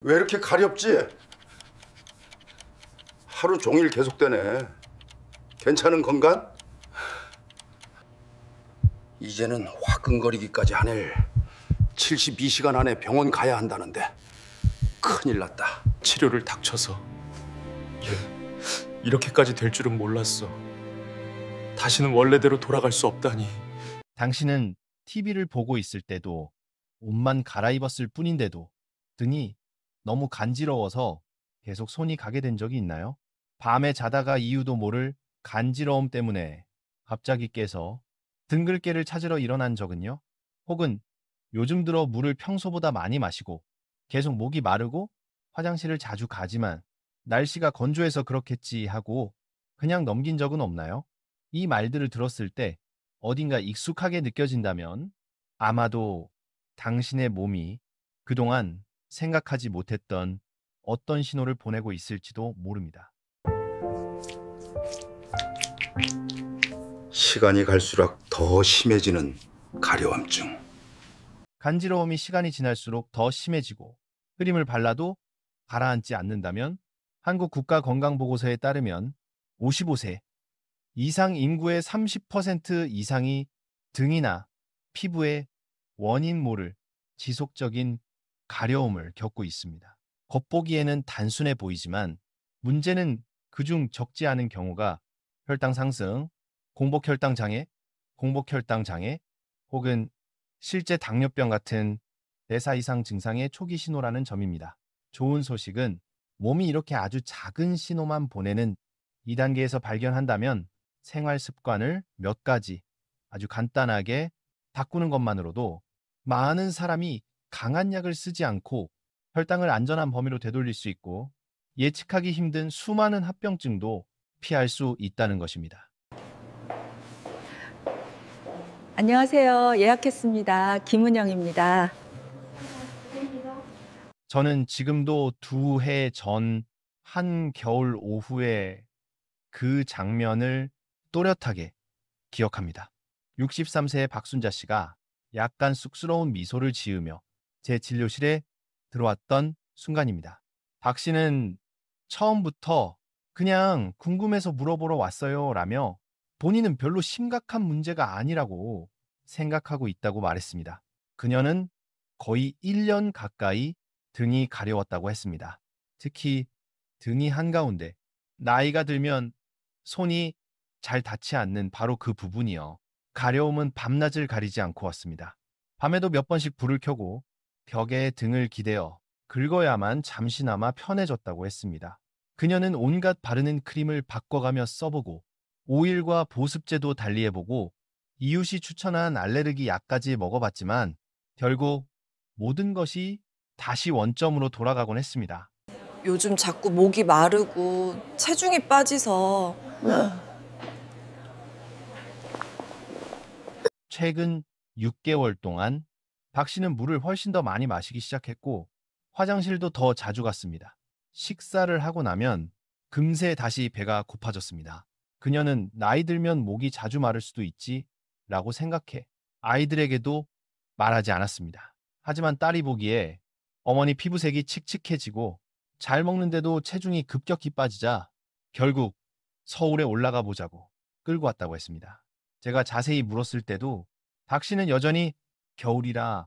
왜 이렇게 가렵지? 하루 종일 계속되네. 괜찮은 건가? 이제는 화끈거리기까지 하네. 72시간 안에 병원 가야 한다는데 큰일 났다. 치료를 닥쳐서 이렇게까지 될 줄은 몰랐어. 다시는 원래대로 돌아갈 수 없다니. 당신은 TV를 보고 있을 때도 옷만 갈아입었을 뿐인데도 등이 너무 간지러워서 계속 손이 가게 된 적이 있나요? 밤에 자다가 이유도 모를 간지러움 때문에 갑자기 깨서 등글개를 찾으러 일어난 적은요? 혹은 요즘 들어 물을 평소보다 많이 마시고 계속 목이 마르고 화장실을 자주 가지만 날씨가 건조해서 그렇겠지 하고 그냥 넘긴 적은 없나요? 이 말들을 들었을 때 어딘가 익숙하게 느껴진다면 아마도 당신의 몸이 그동안 생각하지 못했던 어떤 신호를 보내고 있을지도 모릅니다. 시간이 갈수록 더 심해지는 가려움증. 간지러움이 시간이 지날수록 더 심해지고 크림을 발라도 가라앉지 않는다면 한국 국가건강보고서에 따르면 55세 이상 인구의 30% 이상이 등이나 피부에 원인 모를 지속적인 가려움을 겪고 있습니다. 겉보기에는 단순해 보이지만 문제는 그중 적지 않은 경우가 혈당 상승, 공복혈당 장애, 공복혈당 장애 혹은 실제 당뇨병 같은 대사 이상 증상의 초기 신호라는 점입니다. 좋은 소식은 몸이 이렇게 아주 작은 신호만 보내는 2단계에서 발견한다면 생활 습관을 몇 가지 아주 간단하게 바꾸는 것만으로도 많은 사람이 강한 약을 쓰지 않고 혈당을 안전한 범위로 되돌릴 수 있고 예측하기 힘든 수많은 합병증도 피할 수 있다는 것입니다. 안녕하세요. 예약했습니다. 김은영입니다. 저는 지금도 2해 전 한겨울 오후에 그 장면을 또렷하게 기억합니다. 63세의 박순자 씨가 약간 쑥스러운 미소를 지으며 제 진료실에 들어왔던 순간입니다. 박 씨는 처음부터 그냥 궁금해서 물어보러 왔어요 라며 본인은 별로 심각한 문제가 아니라고 생각하고 있다고 말했습니다. 그녀는 거의 1년 가까이 등이 가려웠다고 했습니다. 특히 등이 한가운데 나이가 들면 손이 잘 닿지 않는 바로 그 부분이요. 가려움은 밤낮을 가리지 않고 왔습니다. 밤에도 몇 번씩 불을 켜고 벽에 등을 기대어 긁어야만 잠시나마 편해졌다고 했습니다. 그녀는 온갖 바르는 크림을 바꿔가며 써보고 오일과 보습제도 달리해보고 이웃이 추천한 알레르기 약까지 먹어봤지만 결국 모든 것이 다시 원점으로 돌아가곤 했습니다. 요즘 자꾸 목이 마르고 체중이 빠지서 최근 6개월 동안 박 씨는 물을 훨씬 더 많이 마시기 시작했고 화장실도 더 자주 갔습니다. 식사를 하고 나면 금세 다시 배가 고파졌습니다. 그녀는 나이 들면 목이 자주 마를 수도 있지 라고 생각해 아이들에게도 말하지 않았습니다. 하지만 딸이 보기에 어머니 피부색이 칙칙해지고 잘 먹는데도 체중이 급격히 빠지자 결국 서울에 올라가 보자고 끌고 왔다고 했습니다. 제가 자세히 물었을 때도 박 씨는 여전히 겨울이라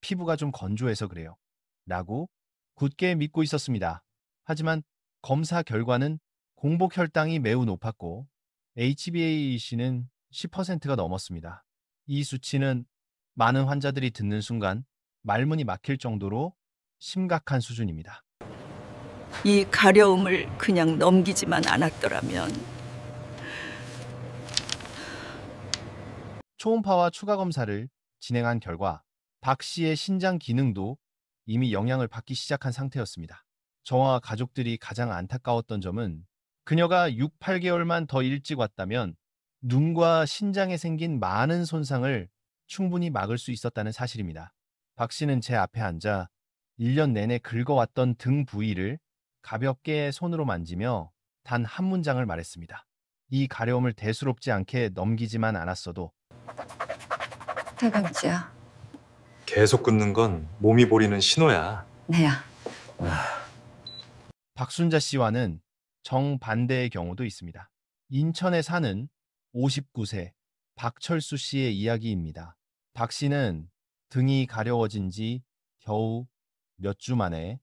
피부가 좀 건조해서 그래요 라고 굳게 믿고 있었습니다. 하지만 검사 결과는 공복 혈당이 매우 높았고 HbA1c는 10%가 넘었습니다. 이 수치는 많은 환자들이 듣는 순간 말문이 막힐 정도로 심각한 수준입니다. 이 가려움을 그냥 넘기지만 않았더라면 초음파와 추가 검사를 진행한 결과 박 씨의 신장 기능도 이미 영향을 받기 시작한 상태였습니다. 저와 가족들이 가장 안타까웠던 점은 그녀가 6, 8개월만 더 일찍 왔다면 눈과 신장에 생긴 많은 손상을 충분히 막을 수 있었다는 사실입니다. 박 씨는 제 앞에 앉아 1년 내내 긁어왔던 등 부위를 가볍게 손으로 만지며 단 한 문장을 말했습니다. 이 가려움을 대수롭지 않게 넘기지만 않았어도 탈감지야. 계속 긋는 건 몸이 보리는 신호야. 내야. 박순자 씨와는 정반대의 경우도 있습니다. 인천에 사는 59세 박철수 씨의 이야기입니다. 박 씨는 등이 가려워진 지 겨우 몇 주 만에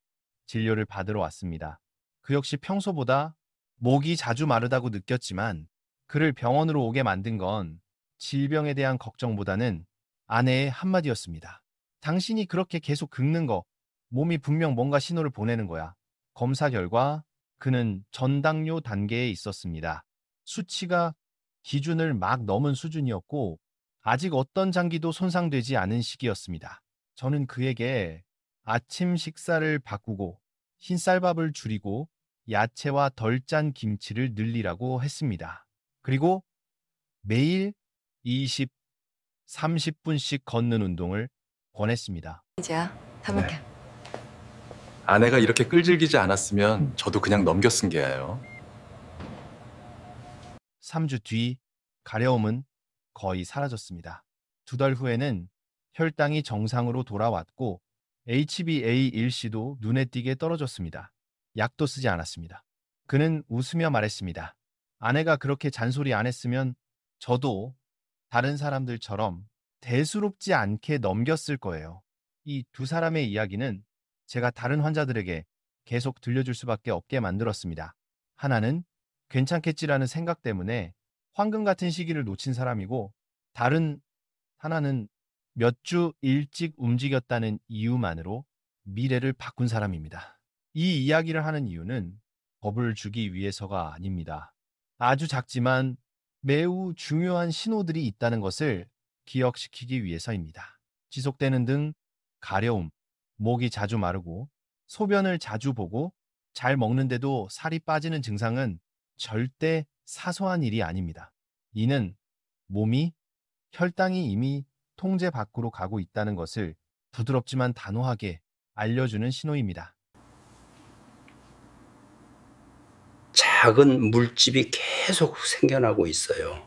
진료를 받으러 왔습니다. 그 역시 평소보다 목이 자주 마르다고 느꼈지만 그를 병원으로 오게 만든 건 질병에 대한 걱정보다는 아내의 한마디였습니다. 당신이 그렇게 계속 긁는 거 몸이 분명 뭔가 신호를 보내는 거야. 검사 결과 그는 전당뇨 단계에 있었습니다. 수치가 기준을 막 넘은 수준이었고 아직 어떤 장기도 손상되지 않은 시기였습니다. 저는 그에게 아침 식사를 바꾸고 흰쌀밥을 줄이고 야채와 덜 짠 김치를 늘리라고 했습니다. 그리고 매일 20, 30분씩 걷는 운동을 권했습니다. 이제야 다 먹게. 아내가 이렇게 끌질기지 않았으면 저도 그냥 넘겨 쓴 게예요. 3주 뒤 가려움은 거의 사라졌습니다. 2달 후에는 혈당이 정상으로 돌아왔고 HbA1c도 눈에 띄게 떨어졌습니다. 약도 쓰지 않았습니다. 그는 웃으며 말했습니다. 아내가 그렇게 잔소리 안 했으면 저도 다른 사람들처럼 대수롭지 않게 넘겼을 거예요. 이 두 사람의 이야기는 제가 다른 환자들에게 계속 들려줄 수밖에 없게 만들었습니다. 하나는 괜찮겠지라는 생각 때문에 황금 같은 시기를 놓친 사람이고 다른 하나는 몇 주 일찍 움직였다는 이유만으로 미래를 바꾼 사람입니다. 이 이야기를 하는 이유는 겁을 주기 위해서가 아닙니다. 아주 작지만 매우 중요한 신호들이 있다는 것을 기억시키기 위해서입니다. 지속되는 등 가려움, 목이 자주 마르고 소변을 자주 보고 잘 먹는데도 살이 빠지는 증상은 절대 사소한 일이 아닙니다. 이는 몸이 혈당이 이미 통제 밖으로 가고 있다는 것을 부드럽지만 단호하게 알려주는 신호입니다. 작은 물집이 계속 생겨나고 있어요.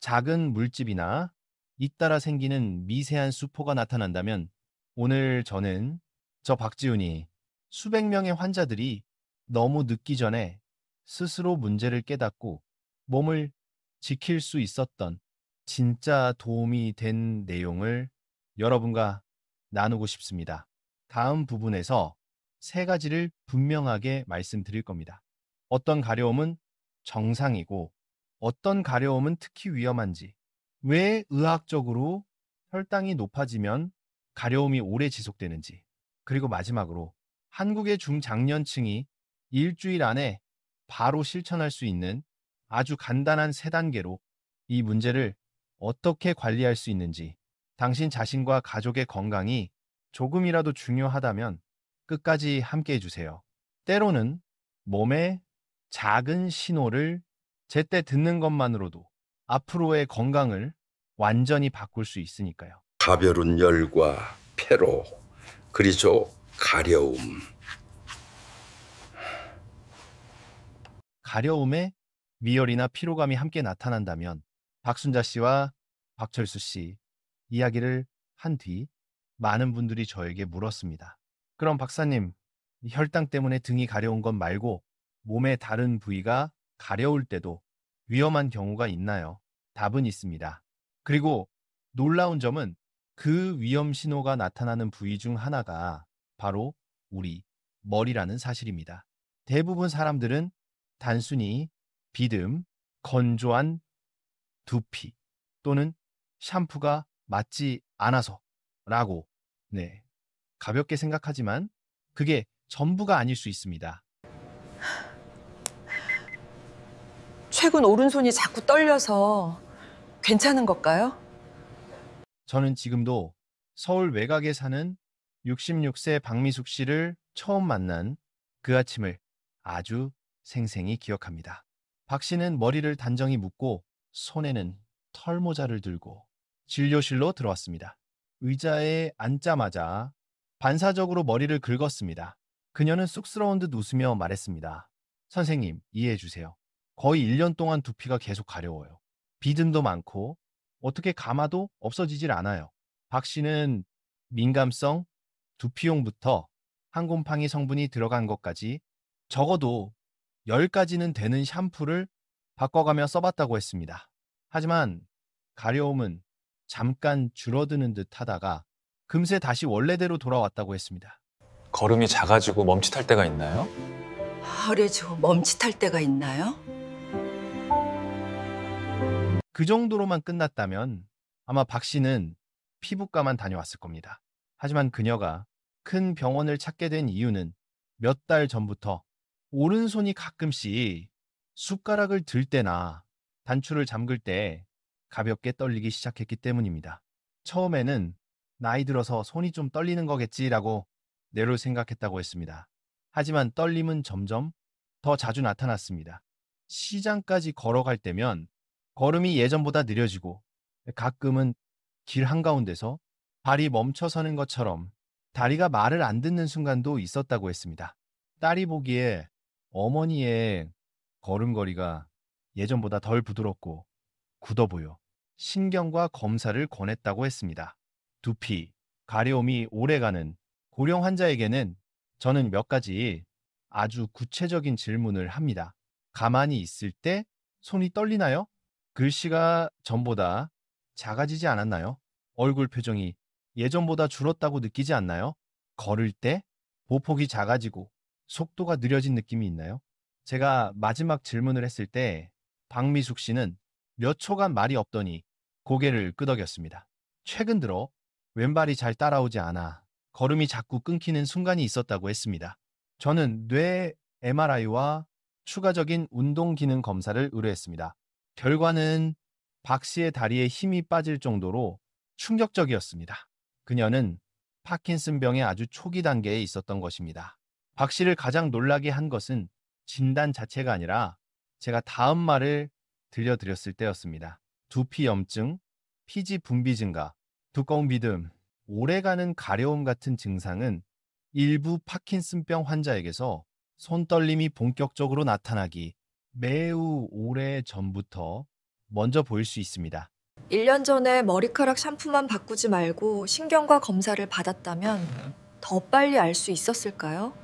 작은 물집이나 잇따라 생기는 미세한 수포가 나타난다면 오늘 저는 저 박지훈이 수백 명의 환자들이 너무 늦기 전에 스스로 문제를 깨닫고 몸을 지킬 수 있었던 진짜 도움이 된 내용을 여러분과 나누고 싶습니다. 다음 부분에서 3가지를 분명하게 말씀드릴 겁니다. 어떤 가려움은 정상이고 어떤 가려움은 특히 위험한지, 왜 의학적으로 혈당이 높아지면 가려움이 오래 지속되는지, 그리고 마지막으로 한국의 중장년층이 일주일 안에 바로 실천할 수 있는 아주 간단한 3단계로 이 문제를 어떻게 관리할 수 있는지, 당신 자신과 가족의 건강이 조금이라도 중요하다면 끝까지 함께 해주세요. 때로는 몸의 작은 신호를 제때 듣는 것만으로도 앞으로의 건강을 완전히 바꿀 수 있으니까요. 가벼운 열과 폐로, 그리고 가려움. 가려움에 미열이나 피로감이 함께 나타난다면 박순자 씨와 박철수 씨 이야기를 한 뒤 많은 분들이 저에게 물었습니다. 그럼 박사님, 혈당 때문에 등이 가려운 것 말고 몸의 다른 부위가 가려울 때도 위험한 경우가 있나요? 답은 있습니다. 그리고 놀라운 점은 그 위험 신호가 나타나는 부위 중 하나가 바로 우리 머리라는 사실입니다. 대부분 사람들은 단순히 비듬, 건조한 두피 또는 샴푸가 맞지 않아서라고 가볍게 생각하지만 그게 전부가 아닐 수 있습니다. 최근 오른손이 자꾸 떨려서 괜찮은 걸까요? 저는 지금도 서울 외곽에 사는 66세 박미숙 씨를 처음 만난 그 아침을 아주 생생히 기억합니다. 박 씨는 머리를 단정히 묶고 손에는 털모자를 들고 진료실로 들어왔습니다. 의자에 앉자마자 반사적으로 머리를 긁었습니다. 그녀는 쑥스러운 듯 웃으며 말했습니다. 선생님, 이해해 주세요. 거의 1년 동안 두피가 계속 가려워요. 비듬도 많고 어떻게 감아도 없어지질 않아요. 박 씨는 민감성 두피용부터 항곰팡이 성분이 들어간 것까지 적어도 10가지는 되는 샴푸를 바꿔가며 써봤다고 했습니다. 하지만 가려움은 잠깐 줄어드는 듯 하다가 금세 다시 원래대로 돌아왔다고 했습니다. 거름이 작아지고 멈칫할 때가 있나요? 허래지고 멈칫할 때가 있나요? 그 정도로만 끝났다면 아마 박 씨는 피부과만 다녀왔을 겁니다. 하지만 그녀가 큰 병원을 찾게 된 이유는 몇 달 전부터 오른손이 가끔씩 숟가락을 들 때나 단추를 잠글 때 가볍게 떨리기 시작했기 때문입니다. 처음에는 나이 들어서 손이 좀 떨리는 거겠지라고 뇌로 생각했다고 했습니다. 하지만 떨림은 점점 더 자주 나타났습니다. 시장까지 걸어갈 때면 걸음이 예전보다 느려지고 가끔은 길 한가운데서 발이 멈춰서는 것처럼 다리가 말을 안 듣는 순간도 있었다고 했습니다. 딸이 보기에 어머니의 걸음걸이가 예전보다 덜 부드럽고 굳어 보여 신경과 검사를 권했다고 했습니다. 두피, 가려움이 오래가는 고령 환자에게는 저는 몇 가지 아주 구체적인 질문을 합니다. 가만히 있을 때 손이 떨리나요? 글씨가 전보다 작아지지 않았나요? 얼굴 표정이 예전보다 줄었다고 느끼지 않나요? 걸을 때 보폭이 작아지고 속도가 느려진 느낌이 있나요? 제가 마지막 질문을 했을 때 박미숙 씨는 몇 초간 말이 없더니 고개를 끄덕였습니다. 최근 들어 왼발이 잘 따라오지 않아 걸음이 자꾸 끊기는 순간이 있었다고 했습니다. 저는 뇌 MRI와 추가적인 운동 기능 검사를 의뢰했습니다. 결과는 박 씨의 다리에 힘이 빠질 정도로 충격적이었습니다. 그녀는 파킨슨병의 아주 초기 단계에 있었던 것입니다. 박 씨를 가장 놀라게 한 것은 진단 자체가 아니라 제가 다음 말을 들려드렸을 때였습니다. 두피 염증, 피지 분비 증가, 두꺼운 비듬, 오래가는 가려움 같은 증상은 일부 파킨슨병 환자에게서 손떨림이 본격적으로 나타나기 매우 오래 전부터 먼저 보일 수 있습니다. 1년 전에 머리카락 샴푸만 바꾸지 말고 신경과 검사를 받았다면 더 빨리 알 수 있었을까요?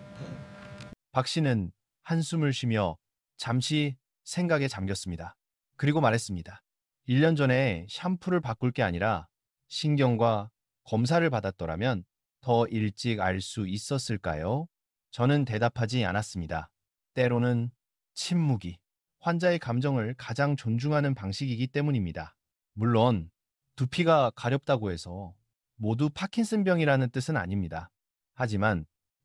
박 씨는 한숨을 쉬며 잠시 생각에 잠겼습니다. 그리고 말했습니다. 1년 전에 샴푸를 바꿀 게 아니라 신경과 검사를 받았더라면 더 일찍 알 수 있었을까요? 저는 대답하지 않았습니다. 때로는 침묵이 환자의 감정을 가장 존중하는 방식이기 때문입니다. 물론 두피가 가렵다고 해서 모두 파킨슨병이라는 뜻은 아닙니다. 하지만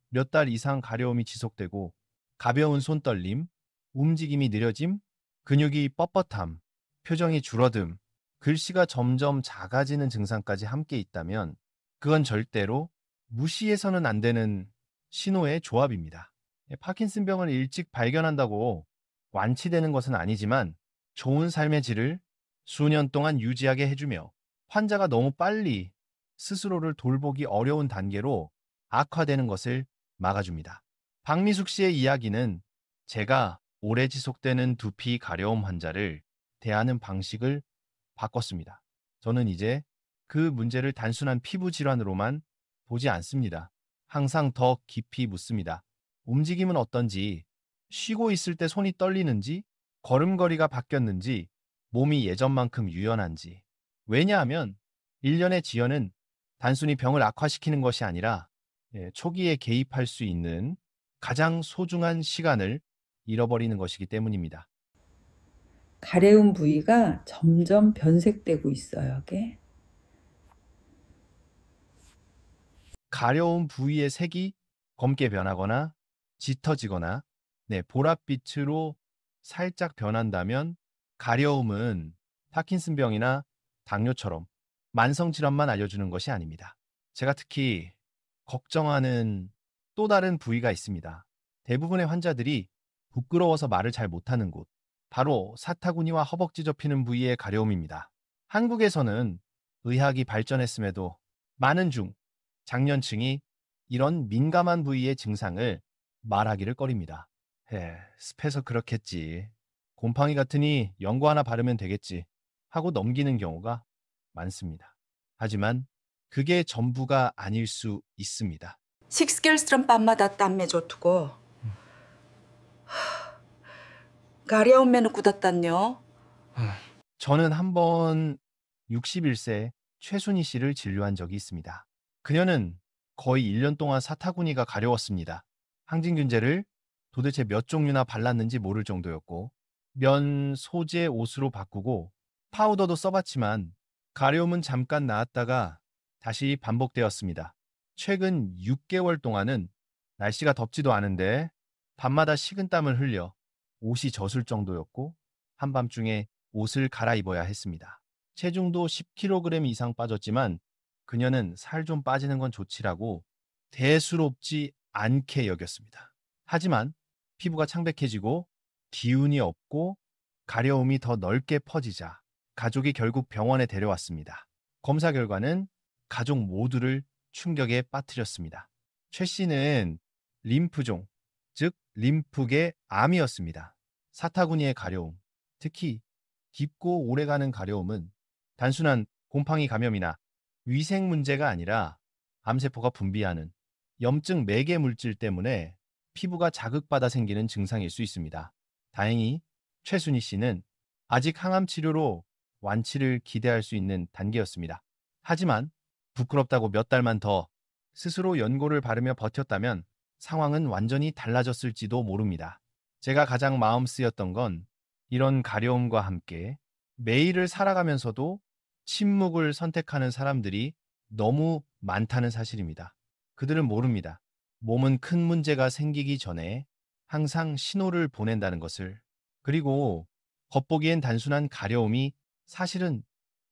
몇 달 이상 가려움이 지속되고 가벼운 손떨림, 움직임이 느려짐, 근육이 뻣뻣함, 표정이 줄어듦, 글씨가 점점 작아지는 증상까지 함께 있다면 그건 절대로 무시해서는 안 되는 신호의 조합입니다. 파킨슨병을 일찍 발견한다고 완치되는 것은 아니지만 좋은 삶의 질을 수년 동안 유지하게 해주며 환자가 너무 빨리 스스로를 돌보기 어려운 단계로 악화되는 것을 막아줍니다. 박미숙 씨의 이야기는 제가 오래 지속되는 두피 가려움 환자를 대하는 방식을 바꿨습니다. 저는 이제 그 문제를 단순한 피부 질환으로만 보지 않습니다. 항상 더 깊이 묻습니다. 움직임은 어떤지, 쉬고 있을 때 손이 떨리는지, 걸음걸이가 바뀌었는지, 몸이 예전만큼 유연한지. 왜냐하면 1년의 지연은 단순히 병을 악화시키는 것이 아니라 초기에 개입할 수 있는 가장 소중한 시간을 잃어버리는 것이기 때문입니다. 가려운 부위가 점점 변색되고 있어요, 이게. 가려운 부위의 색이 검게 변하거나 짙어지거나 보랏빛으로 살짝 변한다면 가려움은 파킨슨병이나 당뇨처럼 만성질환만 알려주는 것이 아닙니다. 제가 특히 걱정하는 또 다른 부위가 있습니다. 대부분의 환자들이 부끄러워서 말을 잘 못하는 곳, 바로 사타구니와 허벅지 접히는 부위의 가려움입니다. 한국에서는 의학이 발전했음에도 많은 장년층이 이런 민감한 부위의 증상을 말하기를 꺼립니다. 습해서 그렇겠지. 곰팡이 같으니 연고 하나 바르면 되겠지 하고 넘기는 경우가 많습니다. 하지만 그게 전부가 아닐 수 있습니다. 식스겔스런 밤마다 땀매 좋두고 가려운 매는 굳었단요. 저는 한번 61세 최순희 씨를 진료한 적이 있습니다. 그녀는 거의 1년 동안 사타구니가 가려웠습니다. 항진균제를 도대체 몇 종류나 발랐는지 모를 정도였고 면 소재 옷으로 바꾸고 파우더도 써봤지만 가려움은 잠깐 나았다가 다시 반복되었습니다. 최근 6개월 동안은 날씨가 덥지도 않은데 밤마다 식은땀을 흘려 옷이 젖을 정도였고 한밤중에 옷을 갈아입어야 했습니다. 체중도 10kg 이상 빠졌지만 그녀는 살 좀 빠지는 건 좋지라고 대수롭지 않게 여겼습니다. 하지만 피부가 창백해지고 기운이 없고 가려움이 더 넓게 퍼지자 가족이 결국 병원에 데려왔습니다. 검사 결과는 가족 모두를 충격에 빠뜨렸습니다. 최 씨는 림프종, 즉 림프계 암이었습니다. 사타구니의 가려움, 특히 깊고 오래가는 가려움은 단순한 곰팡이 감염이나 위생 문제가 아니라 암세포가 분비하는 염증 매개 물질 때문에 피부가 자극받아 생기는 증상일 수 있습니다. 다행히 최순희 씨는 아직 항암 치료로 완치를 기대할 수 있는 단계였습니다. 하지만 부끄럽다고 몇 달만 더 스스로 연고를 바르며 버텼다면 상황은 완전히 달라졌을지도 모릅니다. 제가 가장 마음 쓰였던 건 이런 가려움과 함께 매일을 살아가면서도 침묵을 선택하는 사람들이 너무 많다는 사실입니다. 그들은 모릅니다. 몸은 큰 문제가 생기기 전에 항상 신호를 보낸다는 것을. 그리고 겉보기엔 단순한 가려움이 사실은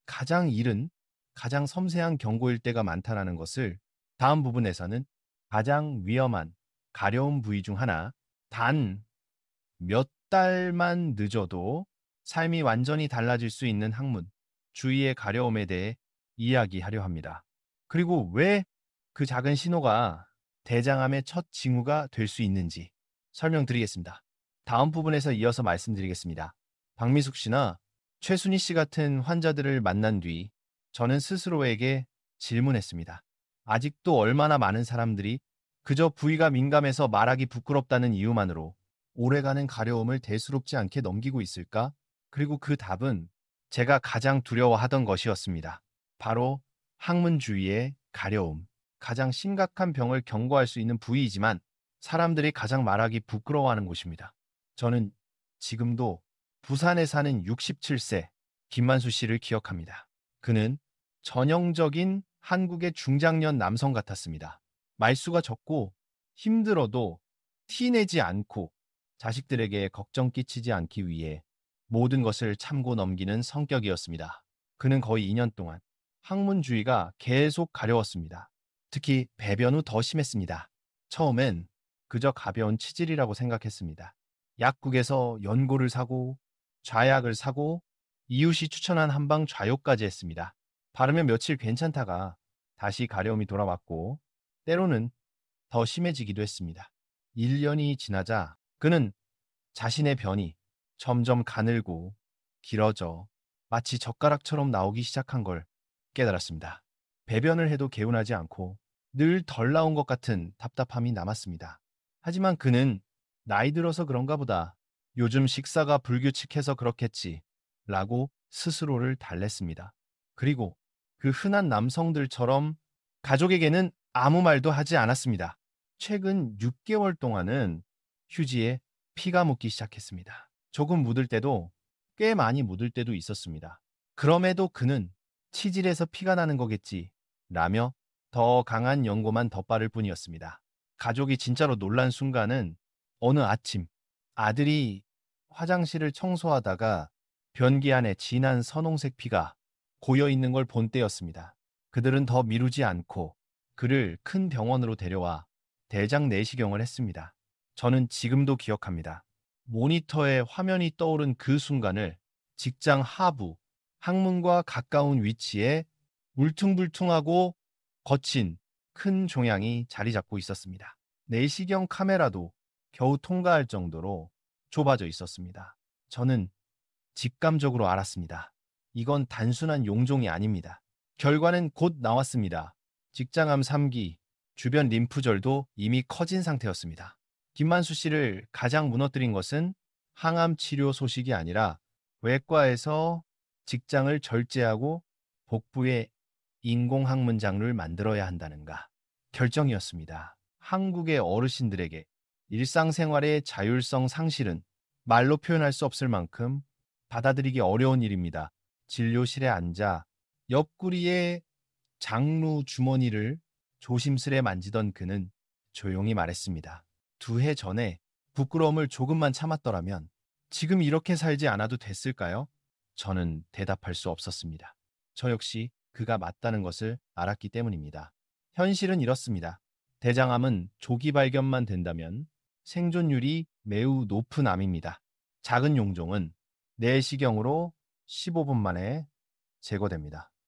가장 이른, 가장 섬세한 경고일 때가 많다는 것을 다음 부분에서는 가장 위험한 가려움 부위 중 하나, 단 몇 달만 늦어도 삶이 완전히 달라질 수 있는 항문, 주위의 가려움에 대해 이야기하려 합니다. 그리고 왜 그 작은 신호가 대장암의 첫 징후가 될 수 있는지 설명드리겠습니다. 다음 부분에서 이어서 말씀드리겠습니다. 박미숙 씨나 최순희 씨 같은 환자들을 만난 뒤 저는 스스로에게 질문했습니다. 아직도 얼마나 많은 사람들이 그저 부위가 민감해서 말하기 부끄럽다는 이유만으로 오래가는 가려움을 대수롭지 않게 넘기고 있을까? 그리고 그 답은 제가 가장 두려워하던 것이었습니다. 바로 항문 주위의 가려움. 가장 심각한 병을 경고할 수 있는 부위이지만 사람들이 가장 말하기 부끄러워하는 곳입니다. 저는 지금도 부산에 사는 67세 김만수 씨를 기억합니다. 그는 전형적인 한국의 중장년 남성 같았습니다. 말수가 적고 힘들어도 티내지 않고 자식들에게 걱정 끼치지 않기 위해 모든 것을 참고 넘기는 성격이었습니다. 그는 거의 2년 동안 항문 주위가 계속 가려웠습니다. 특히 배변 후 더 심했습니다. 처음엔 그저 가벼운 치질이라고 생각했습니다. 약국에서 연고를 사고 좌약을 사고 이웃이 추천한 한방 좌욕까지 했습니다. 바르면 며칠 괜찮다가 다시 가려움이 돌아왔고 때로는 더 심해지기도 했습니다. 1년이 지나자 그는 자신의 변이 점점 가늘고 길어져 마치 젓가락처럼 나오기 시작한 걸 깨달았습니다. 배변을 해도 개운하지 않고 늘 덜 나온 것 같은 답답함이 남았습니다. 하지만 그는 나이 들어서 그런가 보다. 요즘 식사가 불규칙해서 그렇겠지. 라고 스스로를 달랬습니다. 그리고 그 흔한 남성들처럼 가족에게는 아무 말도 하지 않았습니다. 최근 6개월 동안은 휴지에 피가 묻기 시작했습니다. 조금 묻을 때도 꽤 많이 묻을 때도 있었습니다. 그럼에도 그는 치질에서 피가 나는 거겠지 라며 더 강한 연고만 덧바를 뿐이었습니다. 가족이 진짜로 놀란 순간은 어느 아침 아들이 화장실을 청소하다가 변기 안에 진한 선홍색 피가 고여 있는 걸 본 때였습니다. 그들은 더 미루지 않고 그를 큰 병원으로 데려와 대장 내시경을 했습니다. 저는 지금도 기억합니다. 모니터에 화면이 떠오른 그 순간을 직장 하부, 항문과 가까운 위치에 울퉁불퉁하고 거친 큰 종양이 자리 잡고 있었습니다. 내시경 카메라도 겨우 통과할 정도로 좁아져 있었습니다. 저는 직감적으로 알았습니다. 이건 단순한 용종이 아닙니다. 결과는 곧 나왔습니다. 직장암 3기, 주변 림프절도 이미 커진 상태였습니다. 김만수 씨를 가장 무너뜨린 것은 항암 치료 소식이 아니라 외과에서 직장을 절제하고 복부에 인공항문 장루를 만들어야 한다는가 결정이었습니다. 한국의 어르신들에게 일상생활의 자율성 상실은 말로 표현할 수 없을 만큼 받아들이기 어려운 일입니다. 진료실에 앉아 옆구리에 장루 주머니를 조심스레 만지던 그는 조용히 말했습니다. 2해 전에 부끄러움을 조금만 참았더라면 지금 이렇게 살지 않아도 됐을까요? 저는 대답할 수 없었습니다. 저 역시 그가 맞다는 것을 알았기 때문입니다. 현실은 이렇습니다. 대장암은 조기 발견만 된다면 생존율이 매우 높은 암입니다. 작은 용종은 내시경으로 15분 만에 제거됩니다.